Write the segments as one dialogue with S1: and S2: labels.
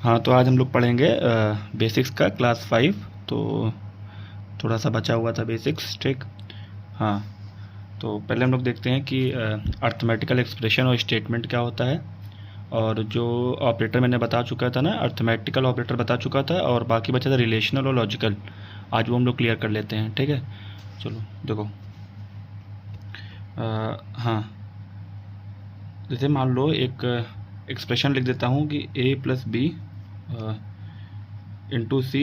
S1: हाँ, तो आज हम लोग पढ़ेंगे बेसिक्स का क्लास 5। तो थोड़ा सा बचा हुआ था बेसिक्स, ठीक। हाँ, तो पहले हम लोग देखते हैं कि अर्थमेटिकल एक्सप्रेशन और स्टेटमेंट क्या होता है। और जो ऑपरेटर मैंने बता चुका था ना, अर्थमेटिकल ऑपरेटर बता चुका था, और बाकी बचा था रिलेशनल और लॉजिकल। आज वो हम लोग क्लियर कर लेते हैं, ठीक है। चलो देखो, हाँ, जैसे मान लो एक एक्सप्रेशन लिख देता हूँ कि a+b into C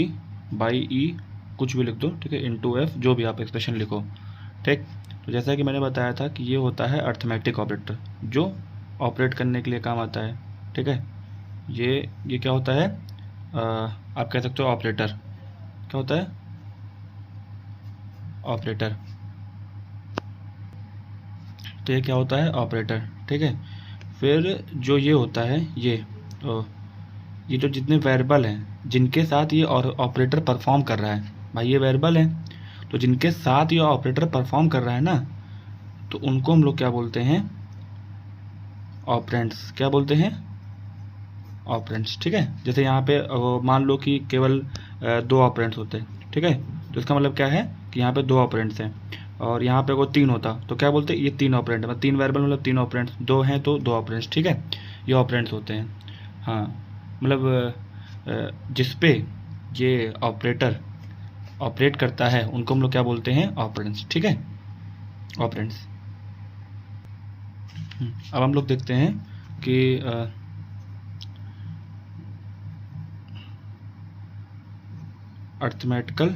S1: by E, कुछ भी लिख दो, ठीक है, इंटू एफ, जो भी आप एक्सप्रेशन लिखो, ठीक। तो जैसा कि मैंने बताया था कि ये होता है अर्थमेटिक ऑपरेटर, जो ऑपरेट करने के लिए काम आता है, ठीक है। ये क्या होता है, आप कह सकते हो ऑपरेटर। क्या होता है? ऑपरेटर। तो ये क्या होता है? ऑपरेटर, ठीक है। फिर जो ये होता है, ये जो जितने वेरिएबल हैं जिनके साथ ये और ऑपरेटर परफॉर्म कर रहा है, भाई ये वेरिएबल है, तो जिनके साथ ये ऑपरेटर परफॉर्म कर रहा है ना, तो उनको हम लोग क्या बोलते हैं? ऑपरेंड्स। क्या बोलते हैं? ऑपरेंड्स, ठीक है। जैसे यहाँ पे मान लो कि केवल 2 ऑपरेंड्स होते हैं, ठीक है। तो इसका मतलब क्या है कि यहाँ पे 2 ऑपरेंड्स हैं, और यहाँ पे अगर 3 होता तो क्या बोलते? ये 3 ऑपरेंड, मतलब 3 वेरिएबल मतलब 3 ऑपरेंड्स, 2 हैं तो 2 ऑपरेंड्स, ठीक है। ये ऑपरेंड्स होते हैं। हाँ, मतलब जिस पे ये ऑपरेटर ऑपरेट करता है उनको हम लोग क्या बोलते हैं? ऑपरेंड्स, ठीक है, ऑपरेंड्स। अब हम लोग देखते हैं कि अर्थमेटिकल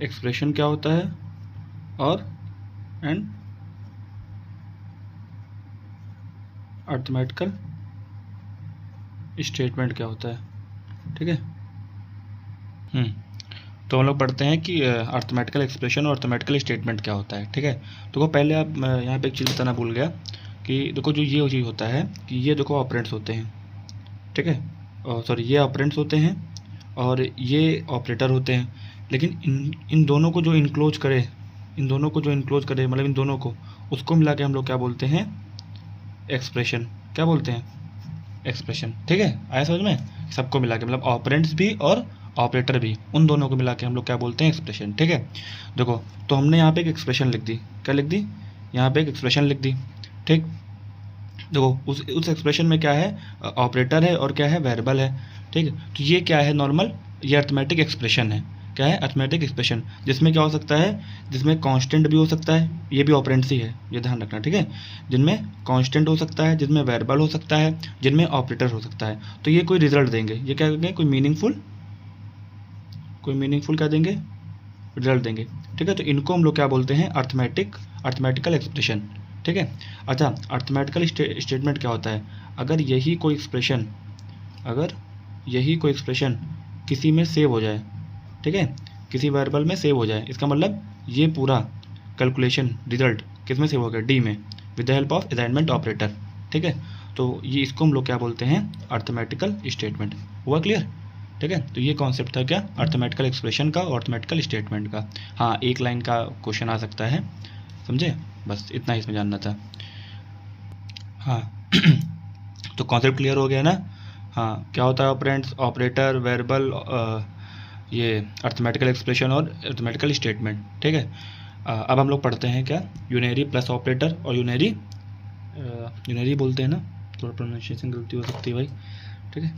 S1: एक्सप्रेशन क्या होता है और एंड अर्थमेटिकल स्टेटमेंट क्या होता है, ठीक है। तो हम लोग पढ़ते हैं कि अर्थमेटिकल एक्सप्रेशन और अर्थमेटिकल स्टेटमेंट क्या होता है, ठीक है। तो पहले आप यहाँ पे एक चीज़ बताना भूल गया कि देखो, जो ये चीज़ होता है कि ये देखो ऑपरेंड्स होते हैं, ठीक है, सॉरी, ये ऑपरेंड्स होते हैं और ये ऑपरेटर होते हैं। लेकिन इन दोनों को जो इनक्लोज करे, मतलब इन दोनों को, उसको मिला के हम लोग क्या बोलते हैं? एक्सप्रेशन। क्या बोलते हैं? एक्सप्रेशन, ठीक है। आया समझ में? सबको मिला के, मतलब ऑपरेंड्स भी और ऑपरेटर भी, उन दोनों को मिला के हम लोग क्या बोलते हैं? एक्सप्रेशन, ठीक है। देखो, तो हमने यहाँ पे एक एक्सप्रेशन लिख दी। क्या लिख दी? यहाँ पे एक एक्सप्रेशन लिख दी, ठीक। देखो, उस एक्सप्रेशन में क्या है? ऑपरेटर है और क्या है? वेरिएबल है, ठीक है। तो ये क्या है? नॉर्मल, ये अर्थमेटिक एक्सप्रेशन है। क्या है? अर्थमेटिक एक्सप्रेशन, जिसमें क्या हो सकता है? जिसमें कांस्टेंट भी हो सकता है, ये भी ऑपरेंड्स ही है, ये ध्यान रखना, ठीक है। जिनमें कांस्टेंट हो सकता है, जिनमें वेरिएबल हो सकता है, जिनमें ऑपरेटर हो सकता है। तो ये कोई रिजल्ट देंगे, ये क्या देंगे? कोई मीनिंगफुल क्या देंगे? रिजल्ट देंगे, ठीक है। तो इनको हम लोग क्या बोलते हैं? अर्थमेटिकल एक्सप्रेशन, ठीक है। अच्छा, अर्थमेटिकल स्टेटमेंट क्या होता है? अगर यही कोई एक्सप्रेशन किसी में सेव हो जाए, ठीक है, किसी वेरिएबल में सेव हो जाए, इसका मतलब ये पूरा कैलकुलेशन रिजल्ट किस में सेव हो गया? डी में, with the help of assignment operator, ठीक है। तो ये इसको हम लोग क्या बोलते हैं? Arithmetical statement. हुआ क्लियर? ठीक है। तो ये कॉन्सेप्ट था क्या? अर्थमेटिकल एक्सप्रेशन का और अर्थमेटिकल स्टेटमेंट का। हाँ, एक लाइन का क्वेश्चन आ सकता है, समझे? बस इतना ही इसमें जानना था। हाँ तो कॉन्सेप्ट क्लियर हो गया ना? हाँ, क्या होता है? ऑपरेंड्स, ऑपरेटर, वेरिएबल, ये अर्थमेटिकल एक्सप्रेशन और अर्थमेटिकल स्टेटमेंट, ठीक है। अब हम लोग पढ़ते हैं क्या? यूनरी प्लस ऑपरेटर और यूनरी बोलते हैं ना, थोड़ा प्रोनाउंसिएशन गलती हो सकती है भाई, ठीक है।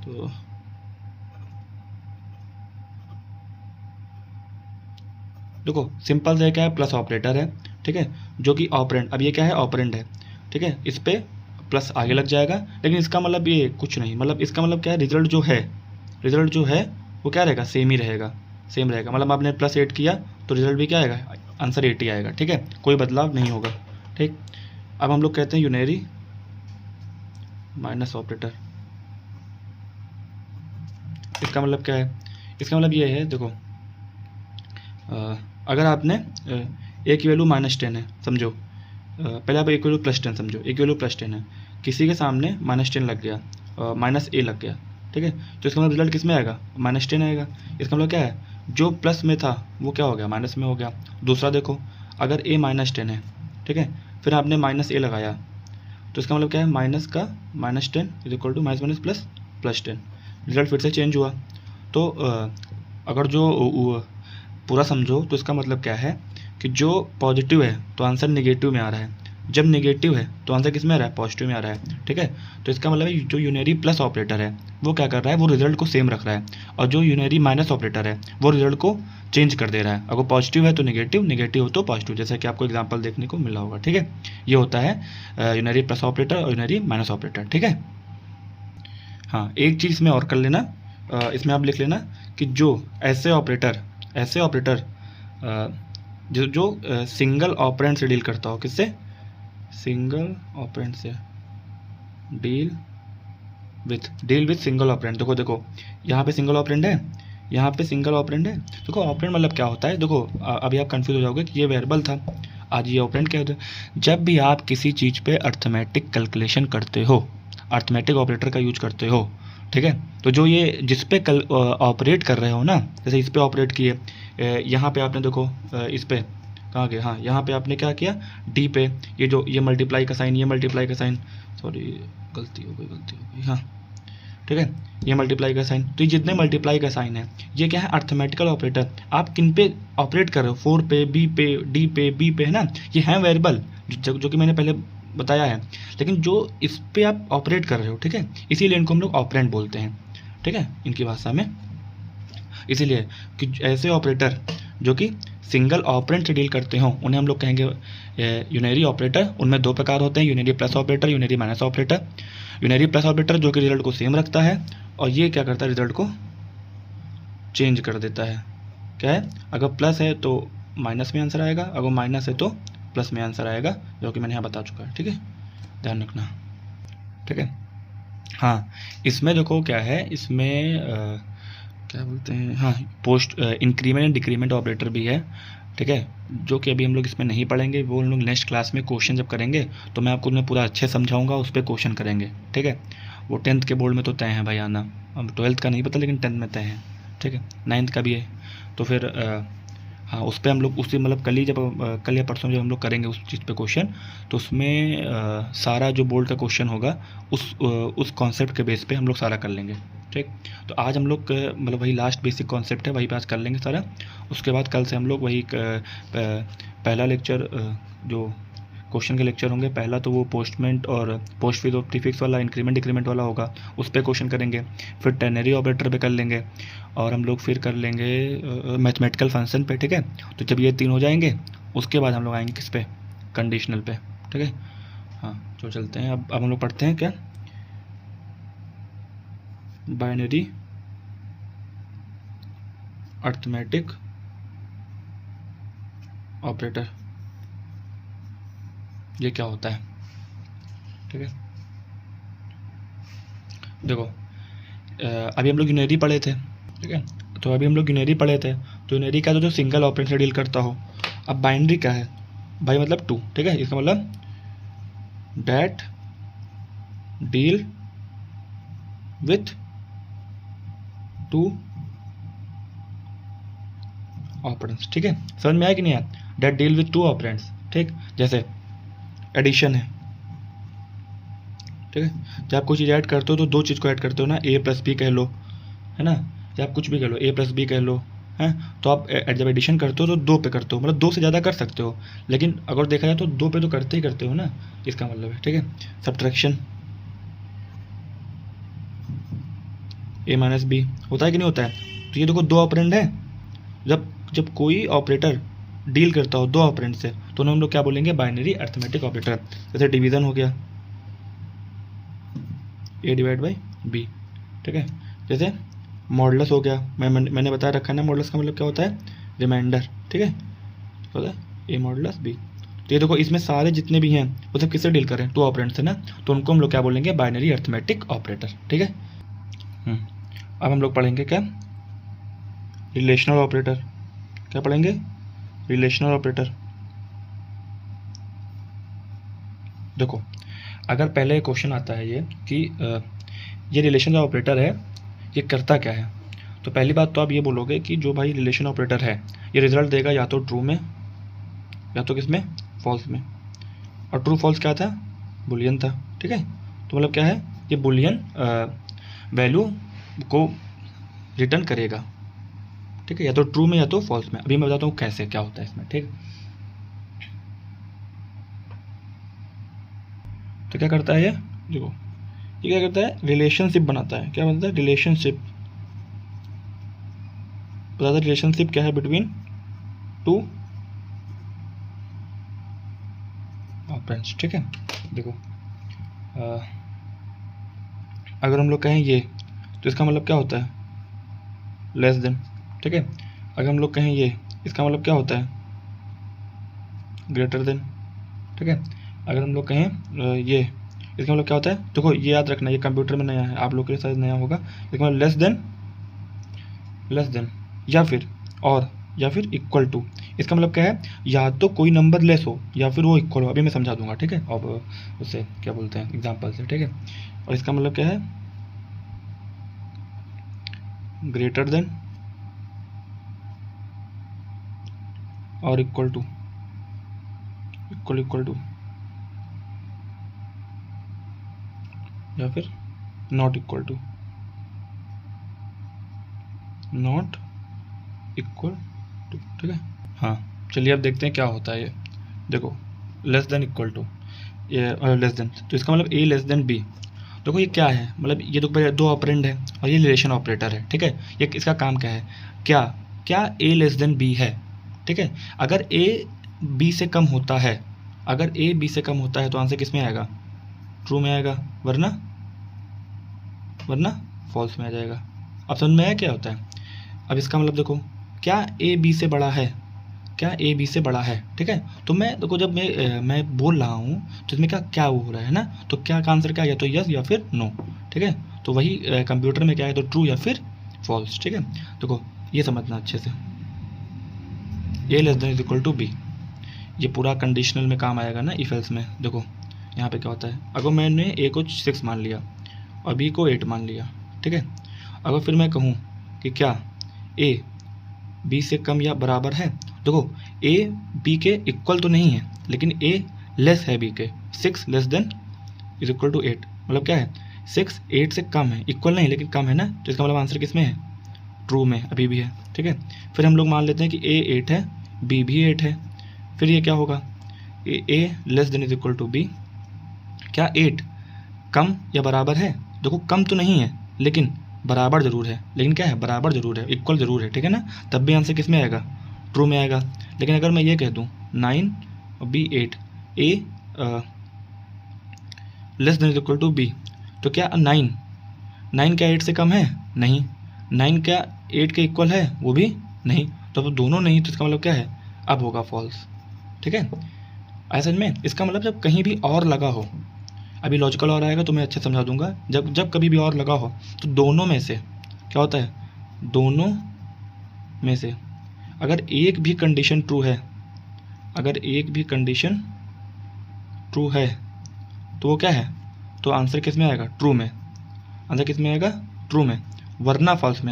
S1: तो देखो, सिंपल से क्या है? प्लस ऑपरेटर है, ठीक है, जो कि ऑपरेंड, अब ये क्या है? ऑपरेंड है, ठीक है। इस पे प्लस आगे लग जाएगा, लेकिन इसका मतलब ये कुछ नहीं, मतलब इसका मतलब क्या है? रिजल्ट जो है वो क्या रहेगा? सेम रहेगा। मतलब आपने +8 किया तो रिजल्ट भी क्या आएगा? आंसर 80 आएगा, ठीक है, कोई बदलाव नहीं होगा, ठीक। अब हम लोग कहते हैं यूनरी माइनस ऑपरेटर। इसका मतलब क्या है? इसका मतलब ये है, देखो, अगर आपने ए की वैल्यू -10 है, समझो, पहले आप ए की वैल्यू +10 समझो, ए की वैल्यू +10 है, किसी के सामने -10 लग गया, -a लग गया, ठीक है। तो इसका मतलब रिजल्ट किस में आएगा? -10 आएगा। इसका मतलब क्या है? जो प्लस में था वो क्या हो गया? माइनस में हो गया। दूसरा देखो, अगर a -10 है, ठीक है, फिर आपने -a लगाया, तो इसका मतलब क्या है, माइनस का -10 is equal to minus plus +10। Result फिर से चेंज हुआ। तो अगर जो पूरा समझो तो इसका मतलब क्या है कि जो पॉजिटिव है तो आंसर नेगेटिव में आ रहा है, जब नेगेटिव है तो आंसर किस में आ रहा है, पॉजिटिव में आ रहा है। ठीक है, तो इसका मतलब है जो यूनरी प्लस ऑपरेटर है वो क्या कर रहा है, वो रिजल्ट को सेम रख रहा है, और जो यूनरी माइनस ऑपरेटर है वो रिजल्ट को चेंज कर दे रहा है। अगर पॉजिटिव है तो नेगेटिव, नेगेटिव हो तो पॉजिटिव, जैसा कि आपको एग्जांपल देखने को मिला होगा। ठीक है, ये होता है यूनरी प्लस ऑपरेटर और यूनरी माइनस ऑपरेटर। ठीक है, हाँ एक चीज़ इसमें और कर लेना, इसमें आप लिख लेना कि जो ऐसे ऑपरेटर जो सिंगल ऑपरेंड से डील करता हो, किससे, सिंगल ऑपरेंड से डील विथ सिंगल ऑपरेंड। देखो यहाँ पे सिंगल ऑपरेंड है, यहाँ पे सिंगल ऑपरेंड है। देखो ऑपरेंड मतलब क्या होता है, देखो अभी आप कंफ्यूज हो जाओगे कि ये वेरिएबल था, आज ये ऑपरेंड क्या होता है। जब भी आप किसी चीज़ पे अर्थमेटिक कैलकुलेशन करते हो, अर्थमेटिक ऑपरेटर का यूज करते हो, ठीक है, तो जो ये जिस पे कल ऑपरेट कर रहे हो ना, जैसे इस पे ऑपरेट किए, यहाँ पे आपने देखो इस पे कहाँ गए, हाँ यहाँ पे आपने क्या किया, डी पे ये मल्टीप्लाई का साइन, ये मल्टीप्लाई का साइन, सॉरी गलती हो गई, हाँ ठीक है, ये मल्टीप्लाई का साइन, तो ये जितने मल्टीप्लाई का साइन है ये क्या है, अर्थमेटिकल ऑपरेटर। आप किन पे ऑपरेट कर रहे हो, 4 पे, बी पे, डी पे, बी पे, है ना, ये है वेरिएबल जो कि मैंने पहले बताया है, लेकिन जो इस पे आप ऑपरेट कर रहे हो, ठीक है, इसीलिए इनको हम लोग ऑपरेंड बोलते हैं। ठीक है, इनकी भाषा में, इसीलिए कि ऐसे ऑपरेटर जो कि सिंगल ऑपरेंड से डील करते हो उन्हें हम लोग कहेंगे यूनरी ऑपरेटर। उनमें दो प्रकार होते हैं, unary plus operator, unary minus operator. Unary plus operator जो कि रिजल्ट को सेम रखता है, और ये क्या करता है, रिजल्ट को चेंज कर देता है। क्या है, अगर प्लस है तो माइनस में आंसर आएगा, अगर माइनस है तो प्लस में आंसर आएगा, जो कि मैंने यहाँ बता चुका है। ठीक है, ध्यान रखना। ठीक है, हाँ इसमें देखो क्या है, इसमें क्या बोलते हैं, हाँ post increment and decrement operator भी है। ठीक है, जो कि अभी हम लोग इसमें नहीं पढ़ेंगे, वो हम लोग नेक्स्ट क्लास में क्वेश्चन जब करेंगे तो मैं आपको उन्हें पूरा अच्छे समझाऊंगा, उस पर क्वेश्चन करेंगे। ठीक है, वो 10th के बोर्ड में तो तय है भाई आना, अब 12th का नहीं पता लेकिन 10th में तय है। ठीक है, 9th का भी है, तो फिर हाँ उस पर हम लोग उसी मतलब कल या परसों जब हम लोग करेंगे उस चीज़ पे क्वेश्चन, तो उसमें सारा जो बोर्ड का क्वेश्चन होगा उस कॉन्सेप्ट के बेस पे हम लोग सारा कर लेंगे। ठीक, तो आज हम लोग मतलब वही लास्ट बेसिक कॉन्सेप्ट है, वही पे आज कर लेंगे सारा। उसके बाद कल से हम लोग वही पहला लेक्चर जो क्वेश्चन के लेक्चर होंगे, पहला तो वो पोस्टमेंट और पोस्ट विद प्रीफिक्स वाला, इंक्रीमेंट डिक्रीमेंट वाला होगा, उस पर क्वेश्चन करेंगे। फिर टेनरी ऑपरेटर पे कर लेंगे, और हम लोग फिर कर लेंगे मैथमेटिकल फंक्शन पे। ठीक है, तो जब ये 3 हो जाएंगे उसके बाद हम लोग आएंगे किस पे, कंडीशनल पे। ठीक है, हाँ जो चलते हैं अब हम लोग पढ़ते हैं क्या, बाइनरी अर्थमेटिक ऑपरेटर, ये क्या होता है। ठीक है, देखो अभी हम लोग यूनरी पढ़े थे। ठीक है, तो अभी हम लोग यूनरी पढ़े थे, तो यूनरी का तो जो सिंगल ऑपरेंड से डील करता हो। अब बाइनरी क्या है भाई, मतलब 2। ठीक है, इसका मतलब डैट डील विथ 2 ऑपरेंड्स। ठीक है, समझ में आया कि नहीं आया, डैट डील विथ 2 ऑपरेंड्स। ठीक, जैसे एडिशन है। ठीक है, जब आप कोई चीज़ ऐड करते हो तो 2 चीज़ को ऐड करते हो ना, a प्लस बी कह लो, है ना, या आप कुछ भी कह लो, a प्लस बी कह लो, है, तो आप जब एडिशन करते हो तो 2 पे करते हो, मतलब 2 से ज़्यादा कर सकते हो, लेकिन अगर देखा जाए तो 2 पे तो करते ही करते हो ना, इसका मतलब है। ठीक है, सब्ट्रैक्शन a माइनस बी होता है कि नहीं होता है। तो ये देखो 2 ऑपरेंड है, जब कोई ऑपरेटर डील करता हो 2 ऑपरेंड से तो हम लोग क्या बोलेंगे, बाइनरी अर्थमेटिक ऑपरेटर। जैसे डिवीज़न हो गया, a डिवाइड बाई b। ठीक है, जैसे मॉडुलस हो गया, मैंने बताया रखा है ना, मॉडुलस का मतलब क्या होता है, रिमाइंडर। ठीक है, होता है a मॉडुलस b। तो ये देखो इसमें सारे जितने भी हैं वो सब किससे डील करें, 2 ऑपरेंड से ना, तो उनको हम लोग क्या बोलेंगे, बाइनरी अर्थमेटिक ऑपरेटर। ठीक है, अब हम लोग पढ़ेंगे क्या, रिलेशनल ऑपरेटर। क्या पढ़ेंगे, रिलेशनल ऑपरेटर। देखो अगर पहले क्वेश्चन आता है ये कि ये रिलेशनल ऑपरेटर है, ये करता क्या है, तो पहली बात तो आप ये बोलोगे कि जो भाई रिलेशन ऑपरेटर है ये रिजल्ट देगा या तो ट्रू में या तो किस में, फॉल्स में। और ट्रू फॉल्स क्या था, बुलियन था, ठीक है। तो मतलब क्या है, ये बुलियन वैल्यू को रिटर्न करेगा, ठीक है, या तो ट्रू में या तो फॉल्स में। अभी मैं बताता हूँ कैसे क्या होता है इसमें, ठीक। तो क्या करता है ये, देखो ये क्या करता है, रिलेशनशिप बनाता है। क्या बनता है, रिलेशनशिप बताता है। रिलेशनशिप क्या है, बिटवीन टू ऑपरेंड्स, ठीक है। देखो अगर हम लोग कहें ये, तो इसका मतलब क्या होता है, लेस देन, ठीक है। अगर हम लोग कहें ये, इसका मतलब क्या होता है, ग्रेटर देन, ठीक है। अगर हम लोग कहें ये, इसका मतलब क्या होता है, देखो ये याद रखना, ये कंप्यूटर में नया है, आप लोग के लिए शायद नया होगा। इसका मतलब लेस देन या फिर और या फिर इक्वल टू। इसका मतलब क्या है, या तो कोई नंबर लेस हो या फिर वो इक्वल हो। अभी मैं समझा दूंगा, ठीक है, अब उससे क्या बोलते हैं एग्जाम्पल से, ठीक है। और इसका मतलब क्या है, ग्रेटर देन और इक्वल टू या फिर नॉट इक्वल टू ठीक है। हाँ चलिए अब देखते हैं क्या होता है ये। देखो लेस देन इक्वल टू, ये लेस देन, तो इसका मतलब ए लेस देन बी। देखो ये क्या है, मतलब ये दो ऑपरेंड है और ये रिलेशन ऑपरेटर है, ठीक है। ये इसका काम क्या है, क्या ए लेस देन बी है, ठीक है। अगर ए बी से कम होता है, तो आंसर किस में आएगा, ट्रू में आएगा, वरना फॉल्स में आ जाएगा। अब समझ में आया क्या होता है। अब इसका मतलब देखो, क्या ए बी से बड़ा है, ठीक है। तो मैं देखो जब मैं बोल रहा हूँ तो इसमें क्या वो हो रहा है ना, तो क्या का आंसर क्या है, या तो यस या फिर नो, ठीक है। तो वही कंप्यूटर में क्या है, तो ट्रू या फिर फॉल्स, ठीक है। देखो ये समझना अच्छे से, A less than is equal to B, ये पूरा कंडीशनल में काम आएगा ना, इफ एल्स में। देखो यहाँ पे क्या होता है, अगर मैंने ए को 6 मान लिया और बी को 8 मान लिया, ठीक है। अगर फिर मैं कहूँ कि क्या ए बी से कम या बराबर है, देखो ए बी के इक्वल तो नहीं है, लेकिन ए लेस है बी के, 6 less than is equal to 8, मतलब क्या है, 6 8 से कम है, इक्वल नहीं लेकिन कम है ना, तो इसका मतलब आंसर किस में है, ट्रू में अभी भी है, ठीक है। फिर हम लोग मान लेते हैं कि ए 8 है, बी भी 8 है, फिर ये क्या होगा, A less than is equal to B, क्या 8 कम या बराबर है, देखो कम तो नहीं है लेकिन बराबर जरूर है, इक्वल जरूर है, ठीक है ना, तब भी आंसर किस में आएगा, ट्रू में आएगा। लेकिन अगर मैं ये कह दूं 9 और B 8, A less than is equal to B, तो क्या 9 क्या 8 से कम है, नहीं, 9 क्या 8 के इक्वल है, वो भी नहीं, तो अब दोनों नहीं, तो इसका मतलब क्या है, अब होगा फॉल्स, ठीक है। ऐसा में इसका मतलब जब कहीं भी और लगा हो, अभी लॉजिकल और आएगा तो मैं अच्छे समझा दूंगा, जब कभी भी और लगा हो तो दोनों में से क्या होता है, दोनों में से अगर एक भी कंडीशन ट्रू है, तो वो क्या है, तो आंसर किस में आएगा, ट्रू में, वरना फॉल्स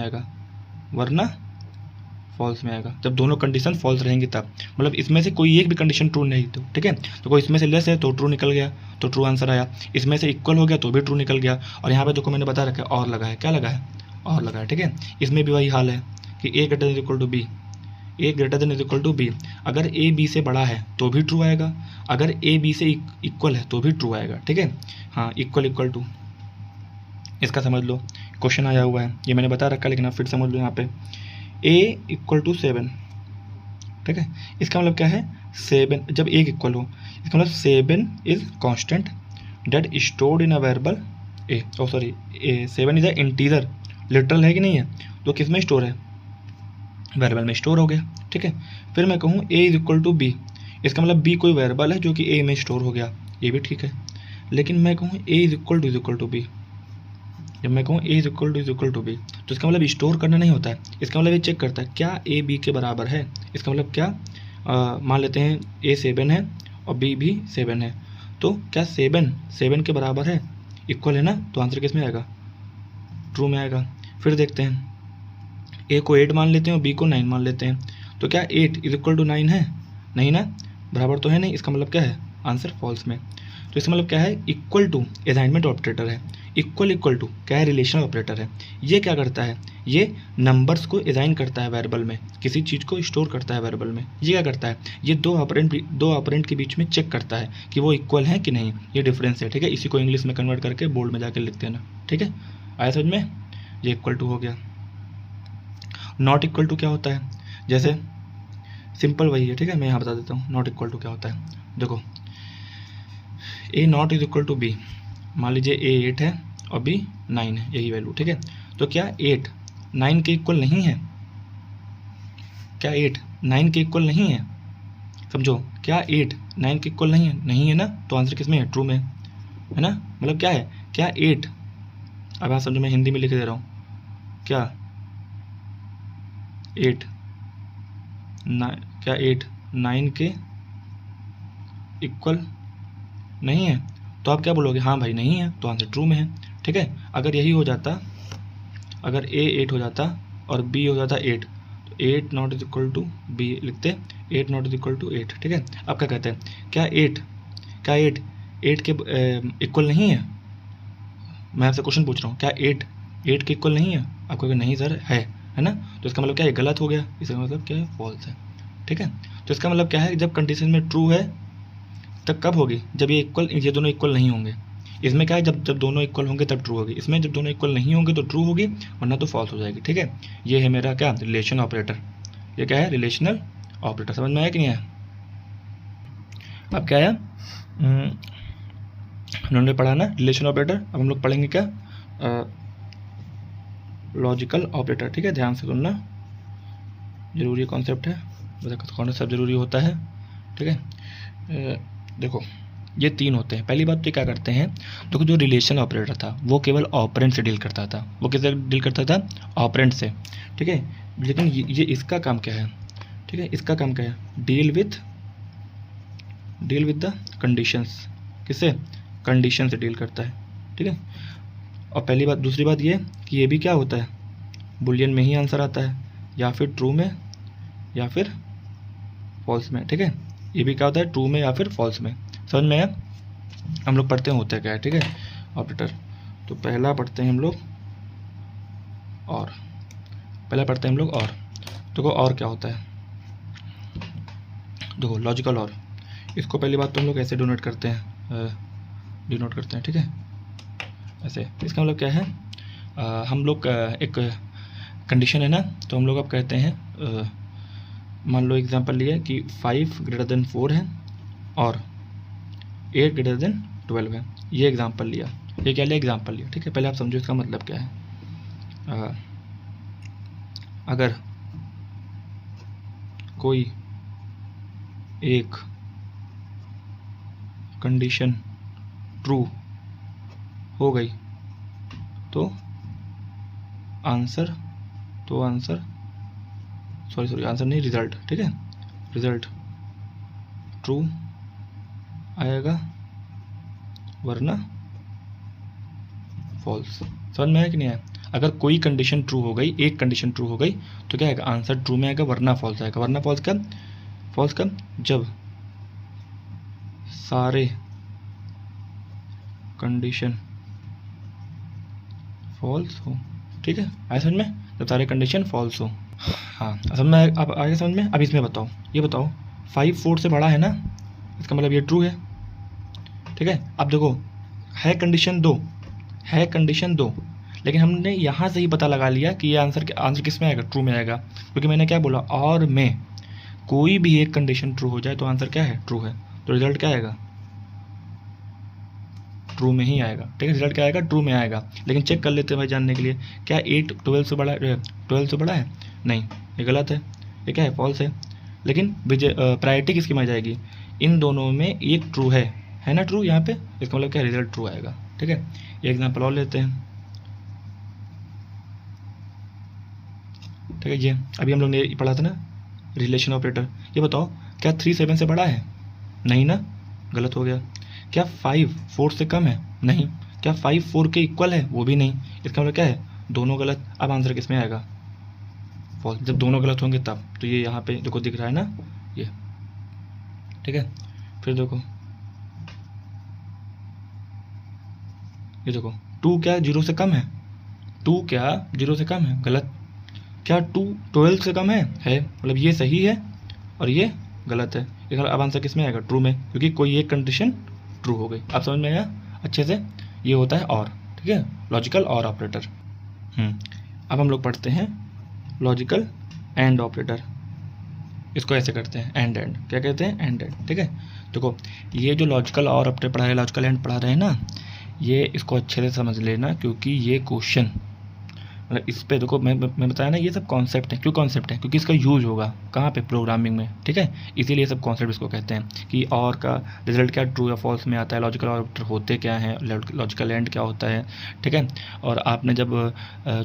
S1: में आएगा, जब दोनों कंडीशन फॉल्स रहेंगी तब, मतलब इसमें से कोई एक भी कंडीशन ट्रू नहीं, तो ठीक है, तो कोई इसमें से लेस है तो ट्रू निकल गया, तो ट्रू आंसर आया, इसमें से इक्वल हो गया तो भी ट्रू निकल गया। और यहाँ पे देखो मैंने बता रखा है और लगा है, क्या लगा है, और लगा है, ठीक है। इसमें भी वही हाल है कि A greater than is equal to B, अगर ए बी से बड़ा है तो भी ट्रू आएगा, अगर ए बी से इक्वल है तो भी ट्रू आएगा, ठीक है। हाँ इक्वल टू, इसका समझ लो, क्वेश्चन आया हुआ है, ये मैंने बता रखा है लेकिन आप फिर समझ लो। यहाँ पे ए इक्वल टू 7, ठीक है, इसका मतलब क्या है, 7 जब एक इक्वल हो, इसका मतलब 7 is constant data stored in a variable A, 7 is a integer, literal है कि नहीं है, तो किस में स्टोर है, वेरिएबल में स्टोर हो गया, ठीक है। फिर मैं कहूँ ए इज इक्वल टू बी, इसका मतलब बी कोई वेरिएबल है जो कि ए में स्टोर हो गया, ये भी ठीक है। लेकिन मैं कहूँ ए इज इक्वल टू बी, जब मैं कहूँ ए इज इक्वल टू बी, तो इसका मतलब स्टोर करना नहीं होता है, इसका मतलब ये चेक करता है क्या ए बी के बराबर है। इसका मतलब क्या, मान लेते हैं ए 7 है और बी भी 7 है, तो क्या 7 के बराबर है, इक्वल है ना, तो आंसर किस में आएगा, ट्रू में आएगा। फिर देखते हैं ए को 8 मान लेते हैं और बी को 9 मान लेते हैं, तो क्या 8 इज इक्वल टू 9 है, नहीं ना, बराबर तो है नहीं, इसका मतलब क्या है, आंसर फॉल्स में। तो इसका मतलब क्या है, इक्वल टू असाइनमेंट ऑपरेटर है, इक्वल टू क्या है, रिलेशनल ऑपरेटर है। ये क्या करता है, ये नंबर्स को असाइन करता है वेरिएबल में, किसी चीज़ को स्टोर करता है वेरिएबल में। ये क्या करता है, ये दो ऑपरेंड के बीच में चेक करता है कि वो इक्वल हैं कि नहीं, ये डिफरेंस है, ठीक है। इसी को इंग्लिश में कन्वर्ट करके बोर्ड में जाकर लिखते हैं ना, ठीक है। आया समझ में, ये इक्वल टू हो गया। नॉट इक्वल टू क्या होता है, जैसे सिंपल वही है, ठीक है, मैं यहाँ बता देता हूँ नॉट इक्वल टू क्या होता है। देखो A not is equal to B, मान लीजिए ए 8 है और बी 9 है, यही वैल्यू, ठीक है। तो क्या 8 9 के इक्वल नहीं है, क्या 8 9 के इक्वल नहीं है, समझो, क्या 8 9 के इक्वल नहीं है, नहीं है ना, तो आंसर किस में है, ट्रू में, है ना। मतलब क्या है, क्या 8, अब आप समझो मैं हिंदी में लिख दे रहा हूँ, क्या 8 क्या 8 9 के इक्वल नहीं है, तो आप क्या बोलोगे, हाँ भाई नहीं है, तो आंसर ट्रू में है, ठीक है। अगर यही हो जाता, अगर ए 8 हो जाता और बी हो जाता 8, तो 8 not is equal to B लिखते, 8 नॉट इज इक्वल टू 8, ठीक है। अब क्या कहते हैं, क्या 8 8 के इक्वल नहीं है, मैं आपसे क्वेश्चन पूछ रहा हूँ, क्या 8 के इक्वल नहीं है, आप कहोगे नहीं सर है ना, तो इसका मतलब क्या है, गलत हो गया, इसका मतलब क्या है, फॉल्स है, ठीक है। तो इसका मतलब क्या है, जब कंडीशन में ट्रू है तब कब होगी, जब ये दोनों इक्वल नहीं होंगे। इसमें क्या है, जब दोनों इक्वल होंगे तब ट्रू होगी, इसमें जब दोनों इक्वल नहीं होंगे तो ट्रू होगी, वरना तो फॉल्स हो जाएगी, ठीक है। ये है मेरा क्या, रिलेशन ऑपरेटर, ये क्या है, रिलेशनल ऑपरेटर। समझ में आया कि नहीं आया। अब क्या आया, उन्होंने पढ़ा ना रिलेशन ऑपरेटर, अब हम लोग पढ़ेंगे क्या, लॉजिकल ऑपरेटर, ठीक है। ध्यान से सुनना, जरूरी कॉन्सेप्ट है, कॉन्सेप्ट जरूरी होता है, ठीक है। देखो ये 3 होते हैं। पहली बात तो क्या करते हैं, देखो जो रिलेशन ऑपरेटर था वो केवल ऑपरेंड से डील करता था, वो किससे डील करता था, ऑपरेंड से, ठीक है। लेकिन ये इसका काम क्या है, ठीक है, इसका काम क्या है, डील विथ द कंडीशंस, किससे, कंडीशन से डील करता है, ठीक है। और पहली बात, दूसरी बात ये कि ये भी क्या होता है, बुलियन में ही आंसर आता है, या फिर ट्रू में या फिर फॉल्स में, ठीक है। ये भी क्या होता है, ट्रू में या फिर फॉल्स में। समझ में आया। हम लोग पढ़ते हैं होता है क्या है, ठीक है, ऑपरेटर। तो पहला पढ़ते हैं हम लोग और, देखो और क्या होता है, देखो लॉजिकल और, इसको पहली बात तो हम लोग ऐसे डिनोट करते हैं, ठीक है, ऐसे। इसका मतलब क्या है, हम लोग एक कंडीशन है ना, तो हम लोग अब कहते हैं, मान लो एग्जांपल लिया कि 5 ग्रेटर देन 4 है और 8 ग्रेटर देन 12 है, ये एग्जांपल लिया, ये क्या लिया, एग्जांपल लिया, ठीक है। पहले आप समझो इसका मतलब क्या है। अगर कोई एक कंडीशन ट्रू हो गई तो आंसर नहीं, रिजल्ट, ठीक है, रिजल्ट ट्रू आएगा वरना फॉल्स। समझ में आया कि नहीं आया। अगर कोई कंडीशन ट्रू हो गई, एक कंडीशन ट्रू हो गई, तो क्या आएगा, आंसर ट्रू में आएगा, वरना फॉल्स आएगा। वरना फॉल्स कब, जब सारे कंडीशन फॉल्स हो, ठीक है। आया समझ में, जब सारे कंडीशन फॉल्स हो। हाँ समझ में, अब आगे समझ में। अब इसमें बताओ, ये बताओ 5 4 से बड़ा है ना, इसका मतलब ये ट्रू है, ठीक है। अब देखो है कंडीशन 2, लेकिन हमने यहाँ से ही पता लगा लिया कि ये आंसर किस में आएगा, ट्रू में आएगा, क्योंकि मैंने क्या बोला, और में कोई भी एक कंडीशन ट्रू हो जाए तो आंसर क्या है, ट्रू है, तो रिजल्ट क्या आएगा, ट्रू में ही आएगा, ठीक है। रिजल्ट क्या आएगा, ट्रू में आएगा। लेकिन चेक कर लेते हैं भाई जानने के लिए, क्या 8 12 से बड़ा है, नहीं, ये गलत है, ये क्या है, फॉल्स है। लेकिन प्रायोरिटी किसकी में जाएगी, इन दोनों में एक ट्रू है ना, ट्रू यहाँ पे, इसका मतलब क्या, रिजल्ट ट्रू आएगा, ठीक है। ये एग्जांपल और लेते हैं, ठीक है। ये अभी हम लोग ने पढ़ा था ना रिलेशन ऑपरेटर। ये बताओ क्या 3 7 से बड़ा है, नहीं ना, गलत हो गया। क्या 5 4 से कम है, नहीं। क्या 5 4 के इक्वल है, वो भी नहीं, इसका मतलब क्या है, दोनों गलत। अब आंसर किस में आएगा, फॉल्स। जब दोनों गलत होंगे तब, तो ये यहाँ पे देखो दिख रहा है ना, ये, ठीक है। फिर देखो ये देखो 2 क्या 0 से कम है, 2 क्या 0 से कम है, गलत। क्या 2 12 से कम है, मतलब ये सही है और ये गलत है। अब आंसर किस में आएगा, ट्रू में, क्योंकि कोई एक कंडीशन ट्रू हो गई। आप समझ में आया अच्छे से, ये होता है और, ठीक है, लॉजिकल और ऑपरेटर। अब हम लोग पढ़ते हैं लॉजिकल एंड ऑपरेटर। इसको ऐसे करते हैं एंड क्या कहते हैं, एंड, ठीक है। देखो ये जो लॉजिकल और ऑपरेटर पढ़ा रहे, लॉजिकल एंड पढ़ा रहे हैं ना, ये इसको अच्छे से समझ लेना, क्योंकि ये क्वेश्चन मतलब इस पे देखो मैं बताया ना, ये सब कॉन्सेप्ट है। क्यों कॉन्सेप्ट है, क्योंकि इसका यूज होगा कहाँ पे, प्रोग्रामिंग में, ठीक है। इसीलिए सब कॉन्सेप्ट इसको कहते हैं कि और का रिजल्ट क्या ट्रू या फॉल्स में आता है, लॉजिकल ऑपरेटर होते क्या हैं, लॉजिकल एंड क्या होता है, ठीक है। और आपने जब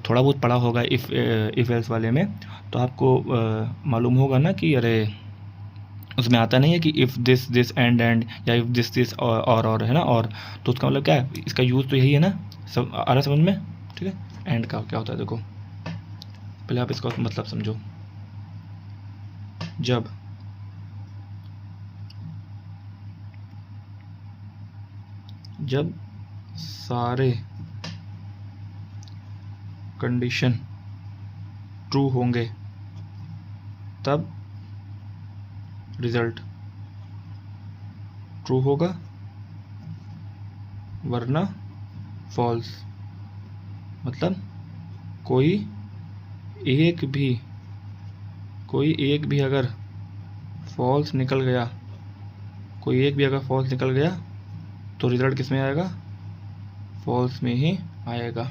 S1: थोड़ा बहुत पढ़ा होगा इफ़ एल्स वाले में, तो आपको मालूम होगा ना कि अरे उसमें आता नहीं है कि इफ़ दिस एंड या इफ़ दिस और है ना, और तो उसका मतलब क्या है, इसका यूज़ तो यही है ना, सब आ रहा समझ में, ठीक है। एंड का क्या होता है, देखो पहले आप इसका मतलब समझो। जब सारे कंडीशन ट्रू होंगे तब रिजल्ट ट्रू होगा, वरना फॉल्स। मतलब कोई एक भी अगर फॉल्स निकल गया, तो रिजल्ट किस में आएगा, फॉल्स में ही आएगा।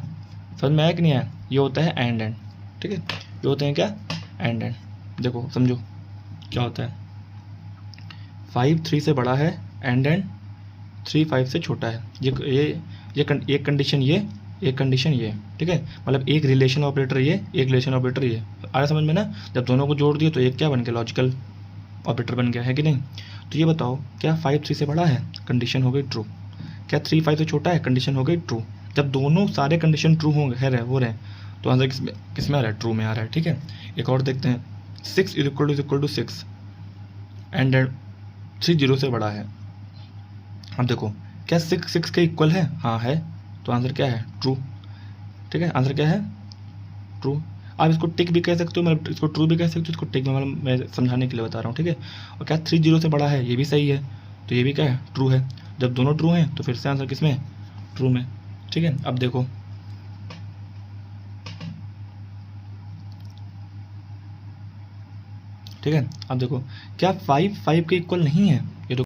S1: समझ में आया कि नहीं आया, ये होता है एंड, ठीक है। ये होते हैं क्या, एंड। देखो समझो क्या होता है, 5 3 से बड़ा है, एंड 3 5 से छोटा है। एक कंडीशन ये, एक कंडीशन ये, ठीक है। मतलब एक रिलेशन ऑपरेटर ये, एक रिलेशन ऑपरेटर ये, आ रहा समझ में ना। जब दोनों को जोड़ दिए तो एक क्या बन गया, लॉजिकल ऑपरेटर बन गया, है कि नहीं। तो ये बताओ, क्या 5 3 से बड़ा है, कंडीशन हो गई ट्रू। क्या 3 5 से छोटा है, कंडीशन हो गई ट्रू। जब दोनों सारे कंडीशन ट्रू हो रहे तो आंसर किस में आ रहा है, ट्रू में आ रहा है, ठीक है। एक और देखते हैं, 6 = 6 एंड 3 0 से बड़ा है। अब देखो क्या 6 6 के इक्वल है, हाँ है, तो आंसर क्या है, ट्रू, ठीक है। आंसर क्या है, ट्रू। आप इसको टिक भी कह सकते हो, मतलब इसको ट्रू भी कह सकते हो, इसको टिक, मतलब मैं समझाने के लिए बता रहा हूँ, ठीक है। और क्या 3 0 से बड़ा है, ये भी सही है, तो ये भी क्या है, ट्रू है। जब दोनों ट्रू हैं तो फिर से आंसर किस में, ट्रू में, ठीक है। अब देखो ठीक है, अब देखो क्या 5 5 के इक्वल नहीं है, ये तो